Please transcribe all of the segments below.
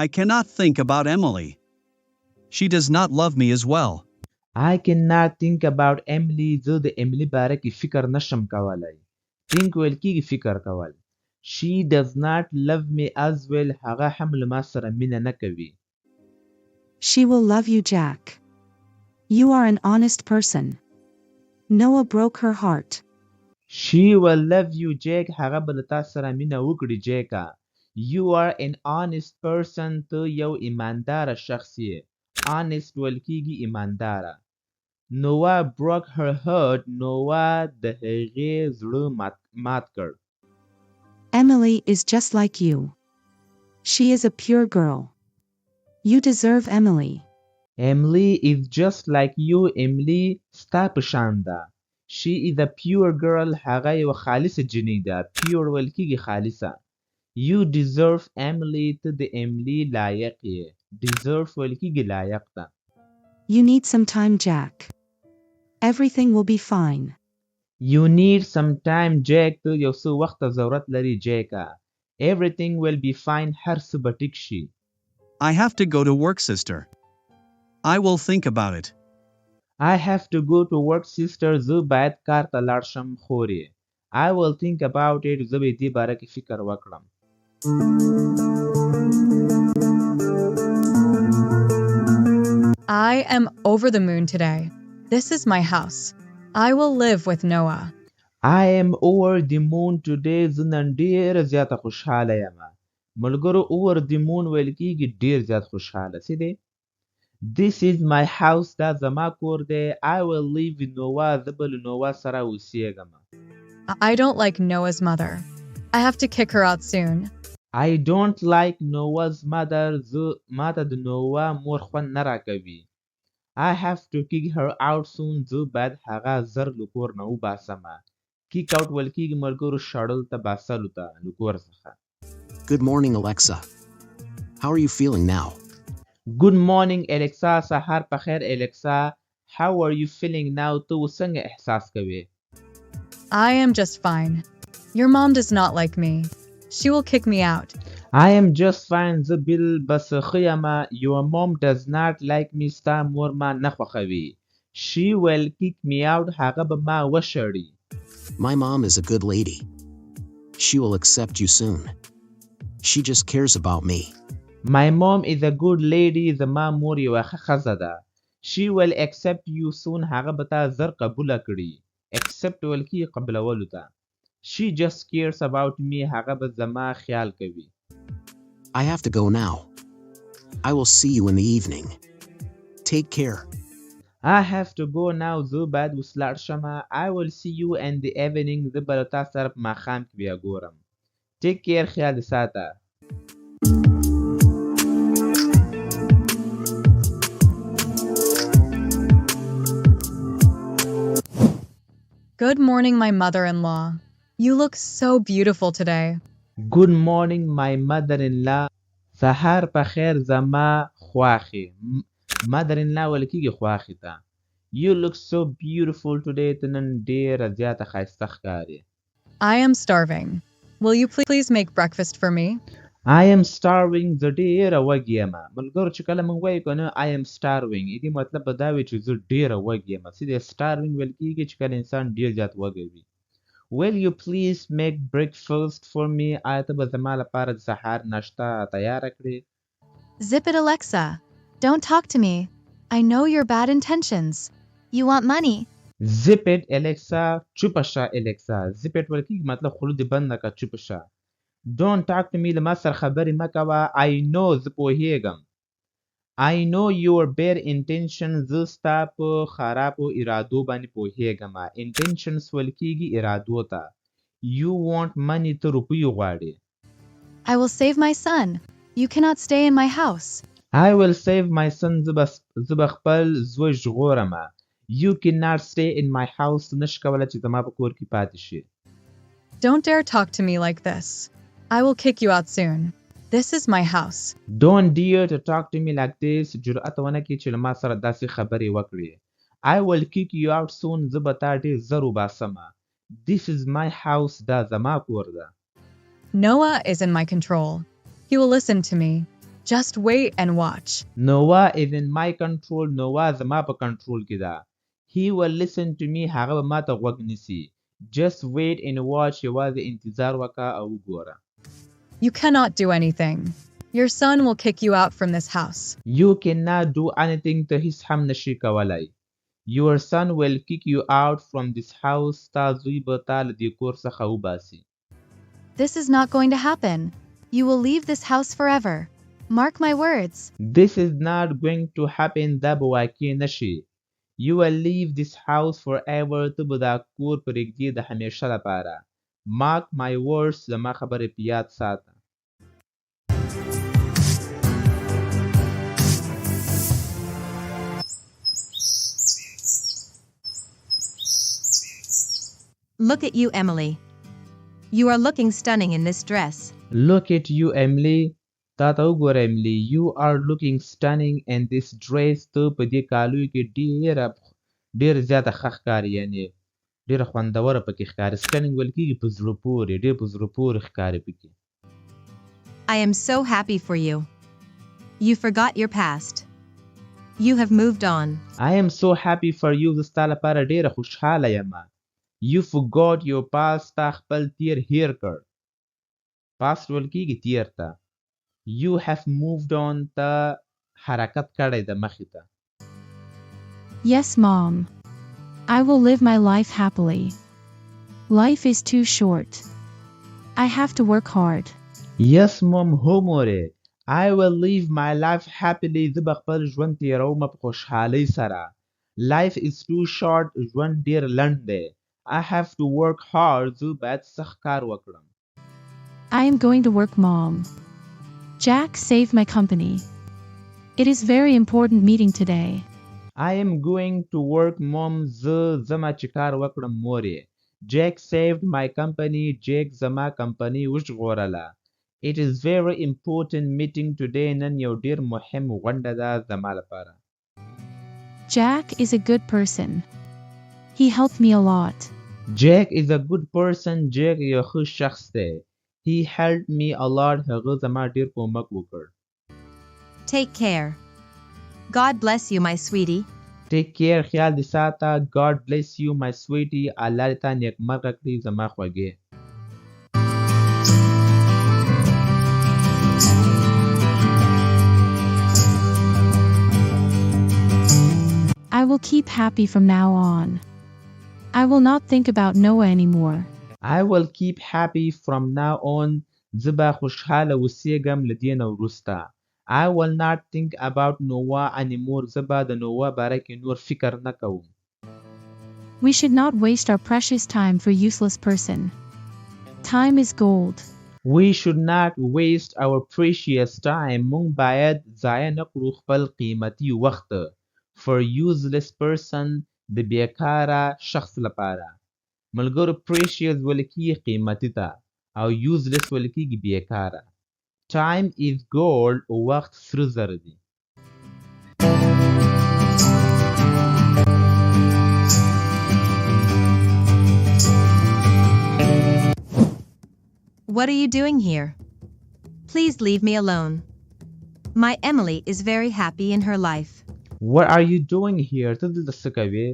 I cannot think about Emily. She does not love me as well. I cannot think about Emily. زه د املی باره کې فکر نشم کولای. think ویل کېږي فکر کول. She does not love me as well. هغه هم له ما سره مینه نه کوي. She will love you, Jack. You are an honest person. Noah broke her heart. She will love you, Jack. هغه به له تا سره مینه وکړي جیکا. You are an honest person. ته یو ایمانداره شخص یې. honest ویل کېږي ایمانداره. Noah broke her heart. Noah د هغې زړه مات کړ. Emily is just like you. She is a pure girl. You deserve Emily. Emily is just like you. Emily ستا په شان ده. She is a pure girl. هغه یو خالصه جنۍ ده. pure ویل کېږي خالصه. You deserve Emily. ته د املی لایق یې. deserve ویل کېږي لایق ده. You need some time, Jack. Everything will be fine. You need some time, Jack. ته یو څه وخت ته ضرورت لري جیکا. Everything will be fine. هر څه به ټیک شي. I have to go to work, sister. I will think about it. I have to go to work, sister. زه باید کار ته لاړ شم خورې. I will think about it. زه به دې باره کې فکر وکړم. I am over the moon today. This is my house. I will live with Noah. I am over the moon today. زه نن ډېره زیاته خوشحاله یم. ملګرو over the moon ویل کېږي ډېر زیات خوشحاله. څه دی؟ This is my house. دا زما کور دی. I will live with Noah. زه به له نووا سره اوسېږم. I don't like Noah's mother. I have to kick her out soon. I don't like Noah's mother. ما ته د نووا مور خوند نه راکوي. I have to kick her out soon. زه باید هغه زر له کور نه وباسم. kick out ویل کېږي ملګرو شړل ته باسلو ته له کور څخه. Good morning, Alexa. How are you feeling now? Good morning, Alexa. سهار په خیر Alexa. How are you feeling now? ته اوس څنګه احساس کوې؟ I am just fine. Your mom does not like me. She will kick me out. I am just fine. زه بل بس ښه یم. Your mom does not like me. ستا مور ما نه خوښوي. She will kick me out. هغه به ما وشړي. My mom is a good lady. She will accept you soon. She just cares about me. My mom is a good lady. زما مور یوه ښه ښځه ده. She will accept you soon. هغه به تا زر قبوله کړي. accept ویل کېږي قبلولو ته. She just cares about me. هغه به زما خیال کوي. I have to go now. I will see you in the evening. Take care. I have to go now. زه باید اوس لاړ شم. I will see you in the evening. زه به له تا سره په ماښام کې بیا ګورم. Take care. خیال دې ساته. Good morning, my mother-in-law. You look so beautiful today. Good morning, my mother-in-law. سهار په خیر زما خواخې. mother-in-law ویل کېږي خواخې ته. You look so beautiful today. ته نن ډېره زیاته ښایسته ښکارې. I am starving. Will you please make breakfast for me? I am starving. زه ډېره وږې یم. ملګرو چې کله موږ وایو که نه I am starving دې مطلب به دا وي چې زه ډېره وږې یم. څه دی starving ویل کېږي چې کله انسان ډېر زیات وږی وي. Will you please make breakfast for me? آیا ته به زما لپاره د سهار ناشته تیاره کړې؟ Zip it, Alexa. Don't talk to me. I know your bad intentions. You want money. Zip it, Alexa. چوپه شه Alexa. Zip it ویل کېږي مطلب خوله دې بنده کړه چوپه شه. Don't talk to me. له ما سره خبرې مه کوه. I know زه پوهېږم. I know your bad intentions. زه ستا په خرابو ارادو باندې پوهېږم. intentions ویل کېږي ارادو ته. You want money. ته روپۍ غواړې. I will save my son. You cannot stay in my house. I will save my son. زه به خپل زوی ژغورم. You cannot stay in my house. نشي کولی چې زما په کور کې پاتې شي. Don't dare talk to me like this. I will kick you out soon. This is my house. Don't dare to talk to me like this. جرأت ونه کړې چې له ما سره داسې خبرې وکړې. I will kick you out soon. زه به تا ډېر زر وباسم. This is my house. دا زما کور ده. Noah is in my control. He will listen to me. Just wait and watch. Noah is in my control. Noah زما په کنټرول کې ده. He will listen to me. هغه به ما ته غوږ نیسي. Just wait and watch. یوازې انتظار وکړه او وګوره. You cannot do anything. Your son will kick you out from this house. You cannot do anything. ته هیڅ هم نشي کولای. Your son will kick you out from this house. ستا زوی به تا له دې کور څخه وباسي. This is not going to happen. You will leave this house forever. Mark my words. This is not going to happen. دا به واقع نشي. You will leave this house forever. ته به دا کور پرېږدي د همیشه لپاره. Mark my words. زما خبرې په یاد ساته. Look at you, Emily. You are looking stunning in this dress. Look at you, Emily. تا ته وګوره Emily. You are looking stunning in this dress. ته په دې کالو کې ډېر زیاته ښه ښکاري. یعنې ډېره خوندوره پکې ښکاري. stunning ویل کېږي په زړه پورې. ډېر په زړه پورې ښکاري پکې. I am so happy for you. You forgot your past. You have moved on. I am so happy for you. زه ستا لپاره ډېره خوشحاله یم. You forgot your past. تا خپل تیر هیر کړ. past ویل کېږي تیر ته. You have moved on. ته حرکت کړی د مخې ته. Yes, Mom. I will live my life happily. Life is too short. I have to work hard. Yes, Mom. هو مورې. I will live my life happily. زه به خپل ژوند تېروم په خوشحالۍ سره. Life is too short. ژوند ډېر لنډ دی. I have to work hard. زه باید سخت کار وکړم. I am going to work, Mom. Jack saved my company. It is very important meeting today. I am going to work, Mom. زه زما چې کار وکړم مورې. Jack saved my company. Jack زما کمپنۍ وژغورله. It is very important meeting today. نن یو ډېر مهم غونډه ده زما لپاره. Jack is a good person. He helped me a lot. Jack is a good person. Jack یو ښه شخص دی. He helped me a lot. هغه زما ډېر کومک وکړ. Take care. God bless you, my sweetie. Take care. خیال دې ساته. God bless you, my sweetie. الله دې تا نیکمرغه کړي زما خوږې. I will keep happy from now on. I will not think about Noah anymore. I will keep happy from now on. زه به خوشحاله اوسېږم له دې نه وروسته. I will not think about Noah anymore. زه به د نوح باره کې نور فکر نه کوم. We should not waste our precious time for useless person. Time is gold. We should not waste our precious time. مونږ باید ضایع نه کړو خپل قیمتي وخت for useless person. د بیکاره شخص لپاره. ملګرو precious ویل کېږي قیمتي ته او useless ویل کېږي بیکاره. Time is gold. وخت سره زر دی. What are you doing here? Please leave me alone. My Emily is very happy in her life. What are you doing here? ته دلته څه کوې؟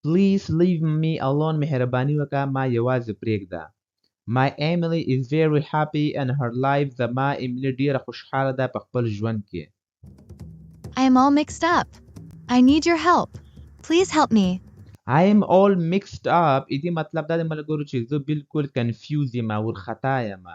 Please leave me alone. مهرباني وکړه ما یوازې پرېږده. My Emily is very happy in her life. زما ایملی ډېره خوشحاله ده په خپل ژوند کې. I am all mixed up. I need your help. Please help me. I am all mixed up. دې مطلب دا دی ملګرو چې زه بالکل confused یم ورخطا یم.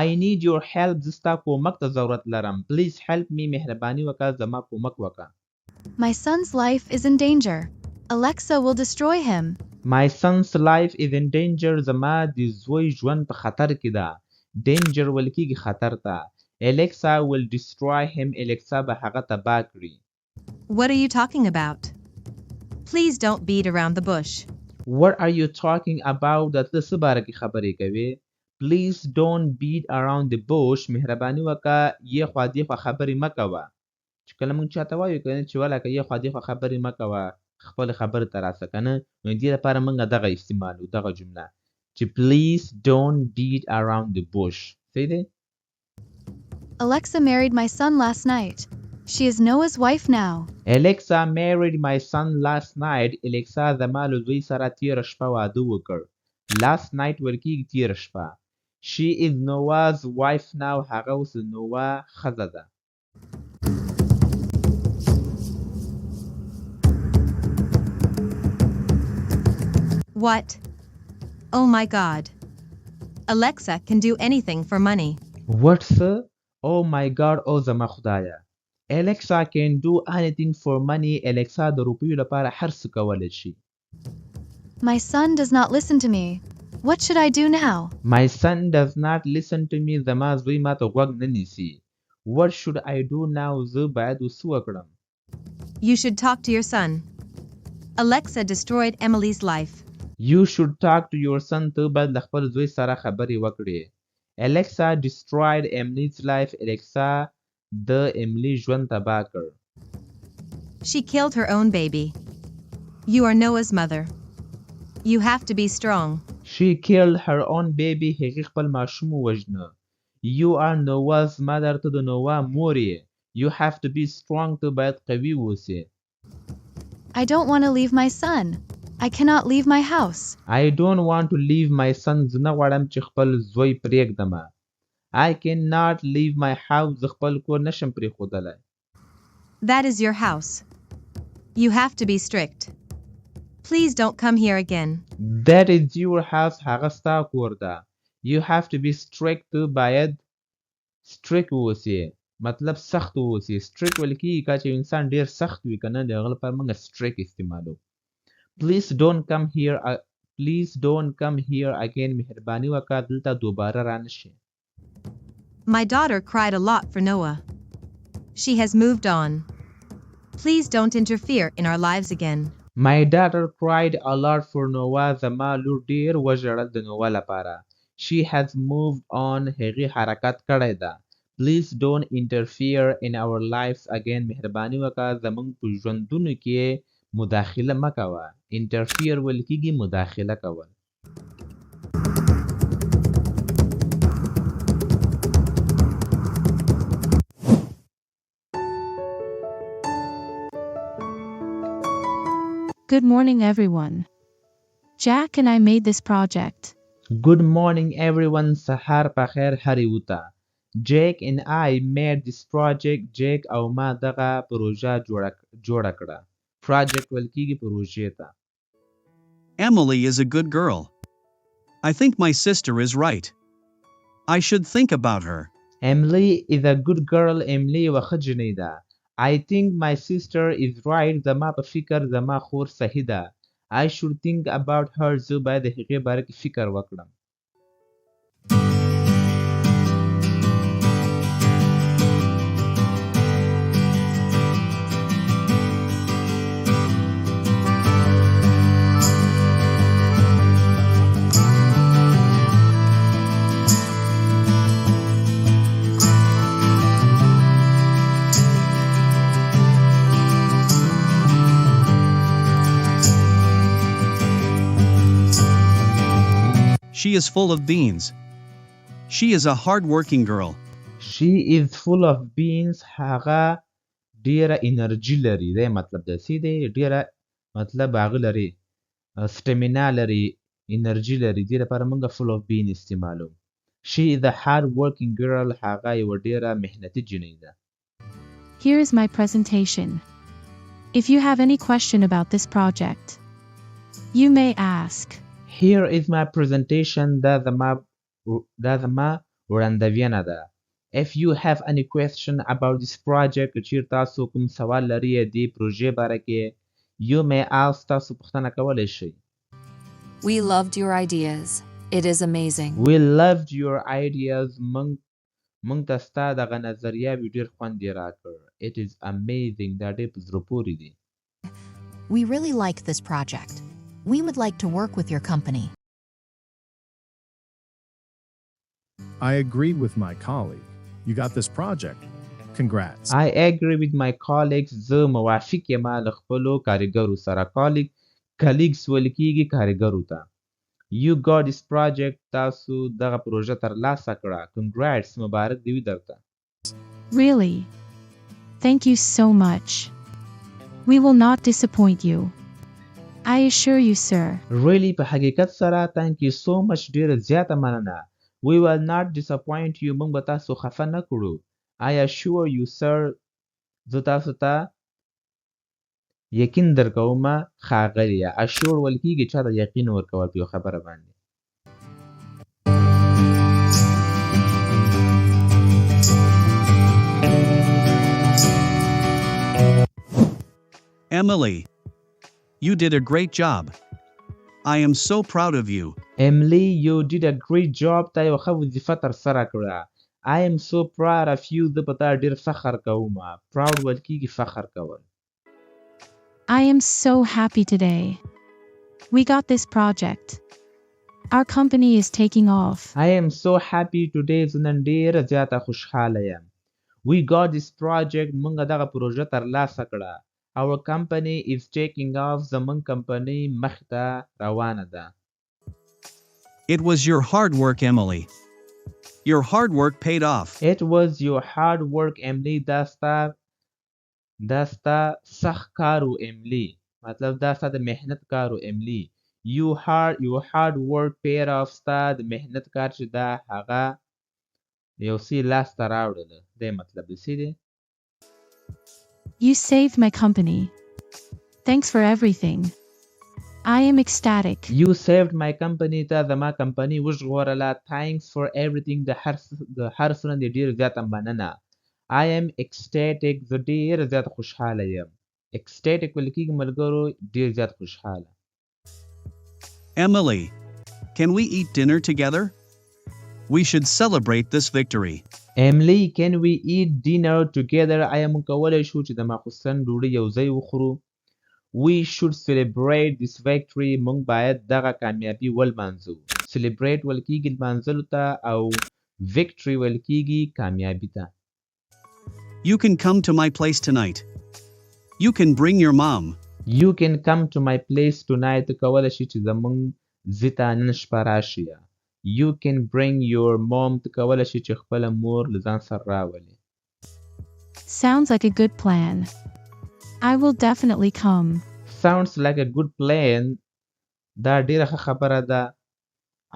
I need your help. زه ستا کومک ته ضرورت لرم. Please help me. مهرباني وکړه زما کومک وکړه. My son's life is in danger. Alexa will destroy him. My son's life is in danger. زما د زوی ژوند په خطر کې ده. Danger ویل کېږي خطر ته. Alexa will destroy him. Alexa به هغه تباه کړي. What are you talking about? Please don't beat around the bush. What are you talking about? د ته څه باره کې خبرې کوې؟ Please don't beat around the bush. مهرباني وکړه یې خوا دې خوا خبرې مه کوه. چې کله موږ چاته وایو که نه چې ولکه یې خوا دې خوا خبرې مه کوه خپل خبرې ته راسه که نه نو دې لپاره موږ دغه استعمالو دغه جمله چې please don't beat around the bush. صحیح دی؟ Alexa married my son last night. She is Noah's wife now. Alexa married my son last night. Alexa زما له زوی سره تېره شپه واده وکړ. Last night ویل کېږي تېره شپه. She is Noah's wife now. هغه اوس د نوح ښځه ده. What? Oh my God. Alexa can do anything for money. What, sir? Oh my God. Oh زما خدایه. Alexa can do anything for money. Alexa د روپیو لپاره هر څه کولی شي. My son does not listen to me. What should I do now? My son does not listen to me. زما زوی ما ته غوږ نه نیسي. What should I do now? زه باید اوس وکړم. You should talk to your son. Alexa destroyed Emily's life. You should talk to your son. ته باید له خپل زوی سره خبرې وکړې. Alexa destroyed Emily's life. Alexa د املی ژوند تباه کړ. She killed her own baby. You are Noah's mother. You have to be strong. She killed her own baby. هغې خپل ماشوم ووژنه. You are Noah's mother. ته د نوح مور یې. You have to be strong. ته باید قوي اوسې. I don't want to leave my son. I cannot leave my house. I don't want to leave my son. زه نه غواړم چې خپل زوی پرېږدمه. I cannot leave my house. زه خپل کور نشم پرېښودلی. That is your house. You have to be strict. Please don't come here again. That is your house. هغه ستا کور ده. You have to be strict. ته باید strict اوسې. مطلب سخت اوسې. strict ویل کېږي که چې انسان ډېر سخت وي که نه د هغه لپاره موږ strict استعمالو. Please don't come here. Please don't come here again. مهرباني وکړه دلته دوباره رانشي. My daughter cried a lot for Noah. She has moved on. Please don't interfere in our lives again. My daughter cried a lot for Noah. زما لور ډېر وژړل د نوح لپاره. She has moved on. هغې حرکت کړی ده. Please don't interfere in our lives again. مهرباني وکړه زموږ په ژوندونو کې مداخله مه کوه. Interfere ویل کېږي مداخله کول. Good morning, everyone. Jack and I made this project. Good morning everyone. سهار په خیر هر یو ته. Jake and I made this project. Jake او ما دغه پروژه جوړه کړه. Project ویل کېږي پروژې ته. Emily is a good girl. I think my sister is right. I should think about her. Emily is a good girl. Emily یوه ښه جنۍ ده. I think my sister is right. زما په فکر زما خور صحیح ده. I should think about her. زه باید د هغې باره کې فکر وکړم. She is full of beans. She is a hard-working girl. She is full of beans. هغه ډیره انرژي لري. دا مطلب ده سی دی ډیره مطلب هغه لري سټمینا لري انرژي لري. دې لپاره موږ full of beans استعمالو. She is a hard working girl. هغه یوه ډیره محنتي جنۍ ده. Here is my presentation. If you have any question about this project, you may ask. Here is my presentation. دا زما وړاندوینه ده. If you have any question about this project, چیر تاسو کوم سوال لرئ دې پروژې باره کې you may ask. تاسو پوښتنه کولی شئ. We loved your ideas. It is amazing. We loved your ideas. موږ ته ستا دغه نظریاوې ډېر خوند یې راکړ. It is amazing. دا ډېر په زړه پورې دي. We really liked this project. We would like to work with your company. I agree with my colleague. You got this project. Congrats. I agree with my colleagues. زه موافق یم له خپلو کارګرو سره. colleagues ویل کېږي کارګرو ته. You got this project. تاسو دغه پروژه ترلاسه کړه. Congrats. مبارک دې وي درته. Really? Thank you so much. We will not disappoint you. I assure you, sir. really په حقیقت سره thank you so much ډیره زیاته مننه. We will not disappoint you موږ به تاسو خفه نه کړو. I assure you sir زه تاسو ته یقین درکوم ښاغلیه. assure ویل کیږي چاته یقین ورکول په یو خبره باندې. Emily, you did a great job. I am so proud of you. Emily, you did a great job. تا یو ښه وظیفه ترسره کړه. I am so proud of you. زه په تا ډېر فخر کوم. proud ویل کیږي فخر کول. I am so happy today. We got this project. Our company is taking off. I am so happy today. زه نن ډېره زیاته خوشحاله یم. We got this project. موږ دغه پروژه ترلاسه کړه. Our company is taking off. زموږ کمپنۍ مخته روانه ده. It was your hard work, Emily. Your hard work paid off. It was your hard work, Emily. دا ستا سخت کار و Emily. مطلب دا ستا د محنت کار و Emily. Your hard work paid off. ستا د محنت کار چې دا هغه یو څه لاسته راوړله. دی مطلب د څه دی؟ You saved my company. Thanks for everything. I am ecstatic. You saved my company. تا زما کمپنۍ وژغورله. Thanks for everything. د هر څه نه دې ډېره زیاته مننه. I am ecstatic. زه ډېره زیاته خوشحاله یم. ecstatic ویل کېږي ملګرو ډېر زیات خوشحاله. Emily, can we eat dinner together? We should celebrate this victory. Emily, can we eat dinner together? آیا موږ کولی شو چې د ماخوستن ډوډۍ یو ځای وخورو؟ We should celebrate this victory. موږ باید دغه کامیابي ولمانځو. celebrate ویل کېږي لمانځلو ته او victory ویل کېږي کامیابي ته. You can come to my place tonight. You can bring your mom. You can come to my place tonight. ته کولی شي چې زموږ ځای ته نن شپه راشي. You can bring your mom. ته کولی شي چې خپله مور له ځان سره راولې. Sounds like a good plan. I will definitely come. Sounds like a good plan. دا ډیره ښه خبره ده.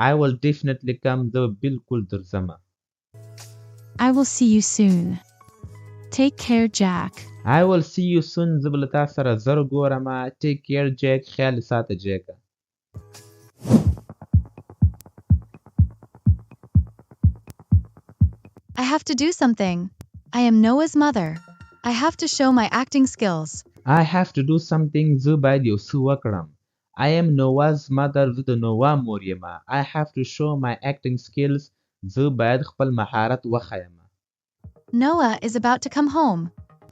I will definitely come. زه بالکل درځم. I will see you soon. Take care, Jack. I will see you soon. زه به له تا سره زر ګورم. Take care, Jack. خیال ساته جیک. I have to do something. I am Noah's mother. I have to show my acting skills. I have to do something. زه باید یو څه وکړم. I am Noah's mother. زه د نووا مور یم. I have to show my acting skills. زه باید خپل مهارت وښیم. Noah is about to come home.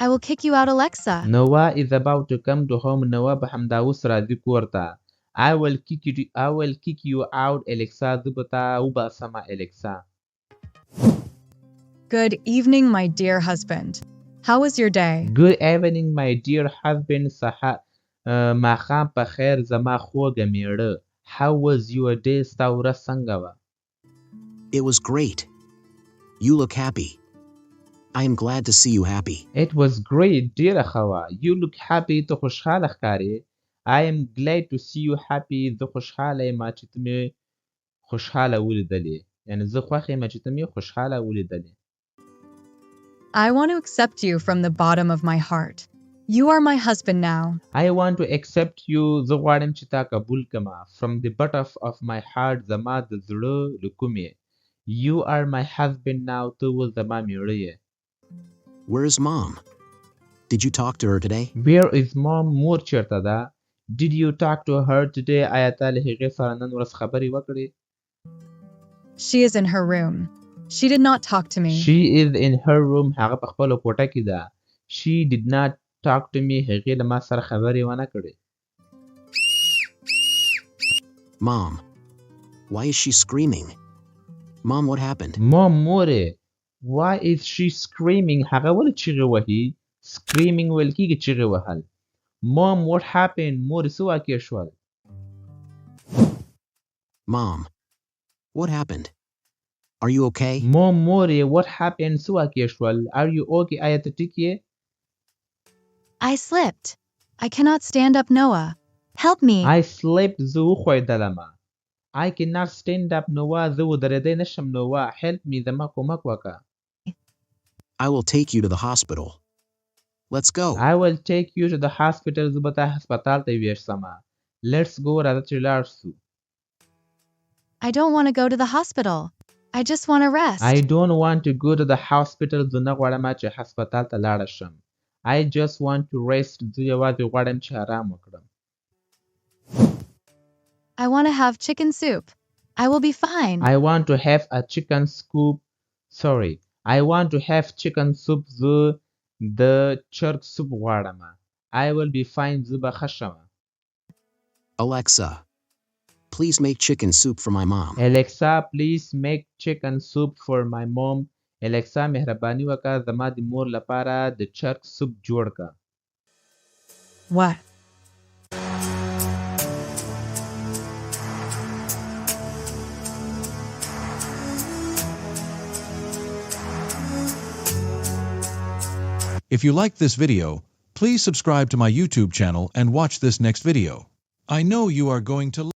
I will kick you out, Alexa. Noah is about to come to home. Noah به همدا اوس راځي کور ته. I will kick you out, Alexa. زه به تا وباسم Alexa. Good evening, my dear husband. How was your day? Good evening, my dear husband. ماښام په خیر زما خوږه میړه. How was your day? ستا ورځ څنګه وه؟ It was great. You look happy. I am glad to see you happy. It was great. ډیره ښه وه. You look happy. ته خوشحاله ښکارې. I am glad to see you happy. زه خوشحاله یم چې ته مې خوشحاله ولیدلې. یعنې زه خوښ یم چې ته مې خوشحاله ولیدلې. I want to accept you from the bottom of my heart. You are my husband now. I want to accept you. زه غواړم چې تا قبول کړم. From the bottom of my heart. زما د زړه له کومې. You are my husband now. ته اوس زما میړه یې. Where is mom? Did you talk to her today? Where is mom? مور چیرته ده؟ Did you talk to her today? آیا تا له هغې سره نن ورځ خبرې وکړې؟ She is in her room. She did not talk to me. She is in her room. هغه په خپله کوټه کې ده. She did not talk to me. هغې له ما سره خبرې ونه کړې. Mom, why is she screaming? Mom, what happened? Mom, مورې why is she screaming? هغه ولې چیغې وهي؟ Screaming ویل کېږي چیغې وهل. Mom, what happened? مورې څه واقع شول؟ Mom, what happened? Are you okay? مورې what happened څه واقع شول are you okay آیا ته ټیک یې I slipped. I cannot stand up, Noah. Help me. I slept زه وښویدلم I cannot stand up نوه زه ودرېدی نشم نوه help me زما کومک وکړه I will take you to the hospital. Let's go. I will take you to the hospital زه به تا هسپتال ته یوسمه let's go راځه چې لاړ سو I don't want to go to the hospital. I just want to rest. I don't want to go to the hospital زه نه غواړم چې هسپتال ته لاړه شم I just want to rest زه یوازې غواړم چې آرام وکړم I want to have chicken soup. I will be fine. I want to have a chicken scoop sorry I want to have chicken soup زه د چرګ سوپ غواړم I will be fine زه به ښه شم Alexa, please make chicken soup for my mom. Alexa please make chicken soup for my mom Alexa مهرباني وکړه زما د مور لپاره د چرګ سوپ جوړ کړه What? If you liked this video, please subscribe to my YouTube channel and watch this next video. I know you are going to